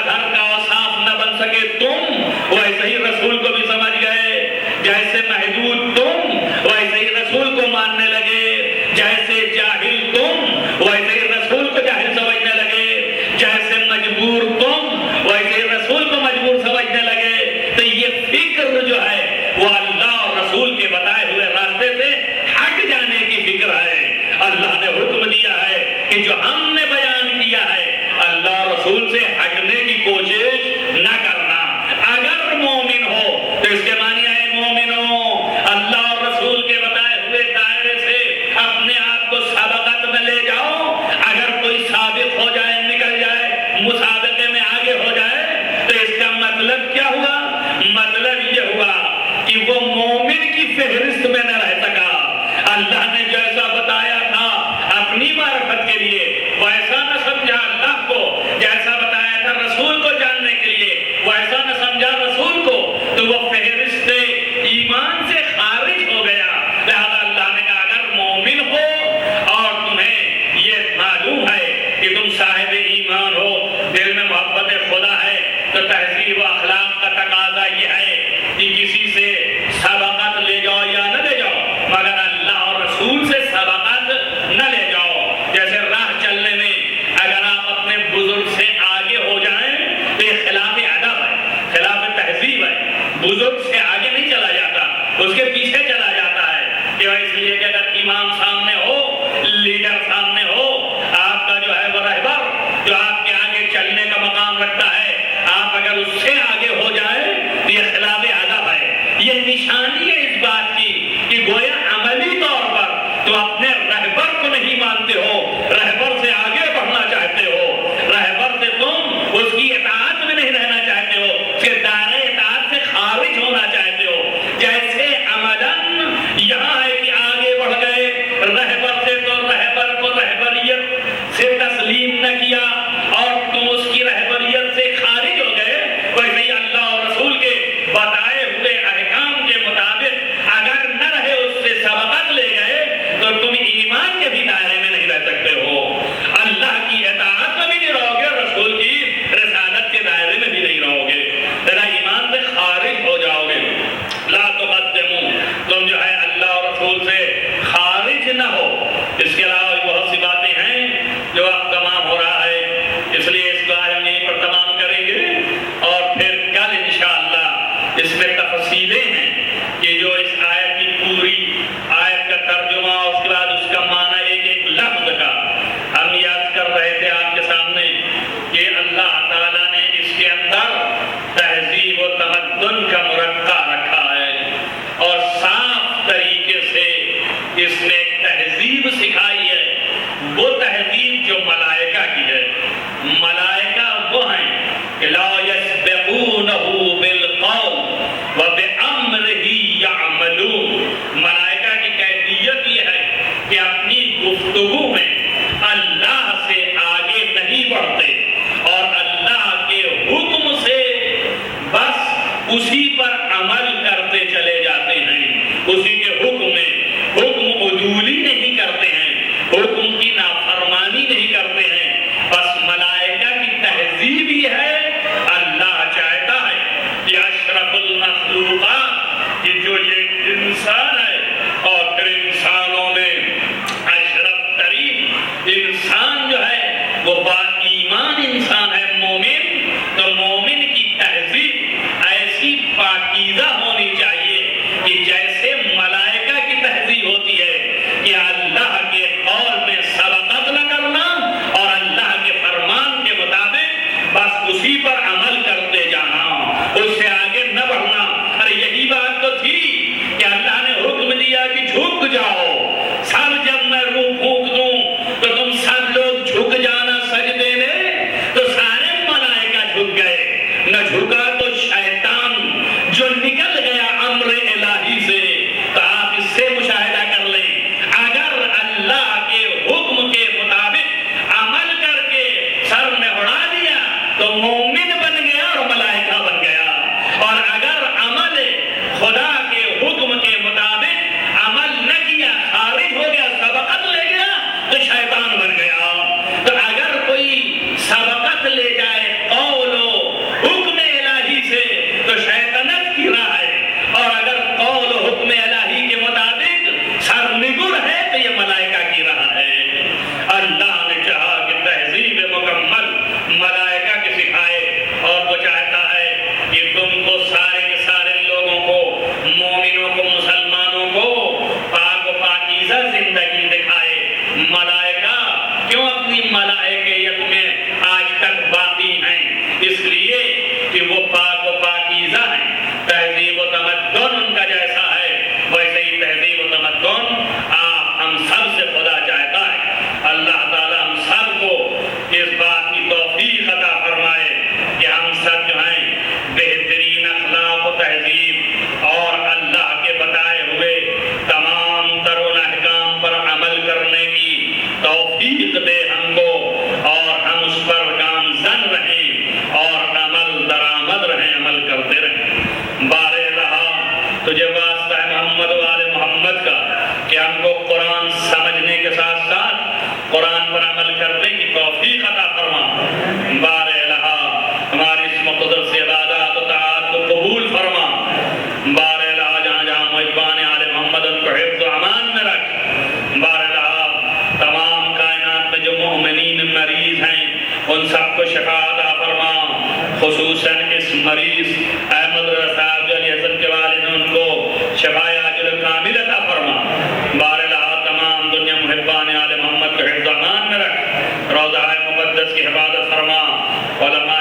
گھر کا اوصاف نہ بن سکے تم، ویسے ہی رسول کو بھی سمجھ گئے، جیسے محدود تم ویسے ہی رسول کو ماننے لگے، جیسے جاہل تم ویسے ہی رسول کو جاہل سمجھنے لگے، جیسے مجبور تم ویسے ہی رسول کو مجبور سمجھنے لگے۔ تو یہ فکر جو ہے وہ اللہ اور رسول کے بتائے ہوئے راستے سے ہٹ جانے کی فکر ہے۔ اللہ نے حکم دیا ہے کہ جو ہم نے بیان کیا ہے اللہ اور رسول سے ہٹنے کی کوشش نہ کرنا۔ اگر مومن ہو تو اس کے معنی ہے مومنوں اللہ اور رسول کے بتائے ہوئے دائرے سے اپنے آپ کو سبقت میں لے جاؤ۔ اگر کوئی سابق ہو جائے، نکل جائے، مسابقے میں آگے ہو جائے تو اس کا مطلب کیا ہوا؟ مطلب یہ ہوا کہ وہ مومن کی فہرست میں نہ رہ سکا۔ اللہ نے جیسا بتایا تھا اپنی معرفت کے لیے ویسا نہ سمجھا اللہ کو، جیسا بتایا تھا رسول کو جاننے کے لیے ویسا نہ سمجھا رسول کو، تو وہ فہرست ایمان سے خارج ہو گیا۔ لہذا اللہ نے کہا اگر مومن ہو اور تمہیں یہ معلوم ہے کہ تم صاحب ایمان ہو، دل میں محبت خدا ہے، تو تہذیب و اخلاق کا تقاضا یہ ہے کہ کسی سے سبقت لے جاؤ یا نہ لے جاؤ مگر اللہ اور رسول سے سبقت نہ لے جاؤ۔ جیسے راہ چلنے میں اگر آپ اپنے بزرگ سے آگے ہو جائیں تو یہ خلاف ادب ہے، خلاف تہذیب ہے۔ بزرگ سے آگے نہیں چلا جاتا، اس کے پیچھے چلا جاتا ہے۔ کہ اس لیے کہ اگر امام سامنے ہو، لیڈر سامنے ہو، آپ کا جو ہے وہ رہبر جو آپ کے آگے چلنے کا مقام رکھتا ہے، آپ اگر اس سے آگے ہو جائیں تو یہ خلاف ادب ہے۔ یہ نشانی ہے اس بات کی کہ گویا عملی طور پر تو اپنے رہبر کو نہیں مانتے ہو، رہبر سے آگے بڑھنا چاہتے ہو، رہبر سے تم اس کی اطاعت میں نہیں رہنا چاہتے ہو، اس کے دائرے اطاعت سے خارج ہونا چاہتے ہو۔ جیسے عملاً یہاں ہے کہ آگے بڑھ گئے رہبر سے، تو رہبر کو رہبریت سے تسلیم نہ کیا اور تم اس کی رہبریت سے خارج ہو گئے، ویسے ہی اللہ اور رسول کے بتائے ہوئے احکام کے مطابق اگر نہ رہے اس سے سبقت لے گئے تو تم ایمان کے بھی دائرے میں نہیں رہ سکتے ہو، اللہ کی اطاعت میں بھی نہیں رہو گے، رسول کی رسالت کے دائرے میں بھی نہیں رہو گے، تیرا ایمان سے خارج ہو جاؤ گے۔ لا تقدموا، تم جو ہے اللہ اور رسول سے خارج نہ ہو۔ اس کے علاوہ بہت سی باتیں ہیں جو اب تمام ہو رہا ہے، اس لیے اس کو آج ہم یہیں پر تمام کریں گے اور پھر کل انشاءاللہ اس میں تفصیلیں ہیں کہ جو اس آیت کی پوری آیت کا ترجمہ، اس کے بعد اس کا معنی ایک ایک لفظ کا ہم یاد کر رہے تھے آپ کے سامنے کہ اللہ تعالیٰ نے اس کے اندر تہذیب و تمدن کا مرقع رکھا ہے اور صاف طریقے سے اس نے ایک تہذیب سکھائی ہے، وہ تہذیب جو ملائکہ کی ہے۔ ملائکہ وہ ہیں کہ لا یسبقونہ بالقول وبأمرہ یعملون۔ ملائکہ کی کیفیت یہ ہے کہ اپنی گفتگو میں اللہ سے آگے نہیں بڑھتے اور اللہ کے حکم سے بس اسی پر عمل کرتے چلے جاتے ہیں، اسی کے حکم میں حکم عدولی نہیں کرتے ہیں، حکم کی نافرمانی نہیں کرتے ہیں۔ بس ملائکہ کی تہذیب یہ ہے، اللہ چاہتا ہے کہ اشرف المخلوقات کہ جو یہ انسان ہے اور پھر انسانوں میں اشرف ترین انسان جو ہے وہ با ایمان انسان ہے، مومن۔ تو مومن کی تہذیب ایسی پاکیزہ ہونی چاہیے کہ جیسے ملائکہ کی تہذیب ہوتی ہے کہ اللہ کے قول میں سبقت نہ کرنا اور اللہ کے فرمان کے مطابق بس اسی پر عمل کرتے جانا، اس سے آگے نہ بڑھنا۔ ارے یہی بات تو تھی کہ اللہ نے حکم دیا کہ جھک جاؤ، سب جب میں روح پھونک دوں تو تم سب لوگ جھک جانا سجدے میں، تو سارے ملائکہ جھک گئے، نہ جھکا تو شیطان جو نکل گیا امر الہی سے۔ تو آپ اس سے مشاہدہ کر لیں، اگر اللہ کے حکم کے مطابق عمل کر کے سر نے اڑا دیا تو مومن بن گیا اور ملائکہ بن گیا، اور اگر عمل خدا کے حکم کے مطابق عمل نہ کیا، خارج ہو گیا، سبقت لے گیا تو شیطان بن گیا۔ تو اگر کوئی سبقت لے جائے قول و خصوصاً اس مریض احمد رضا صاحب علی حسن کے والد نے ان کو شفائے عاجل کامل عطا فرما. بارہا تمام دنیا محبان آل محمد کو حفظ امان میں رکھ. روضہ مقدس کی حفاظت فرما. علماء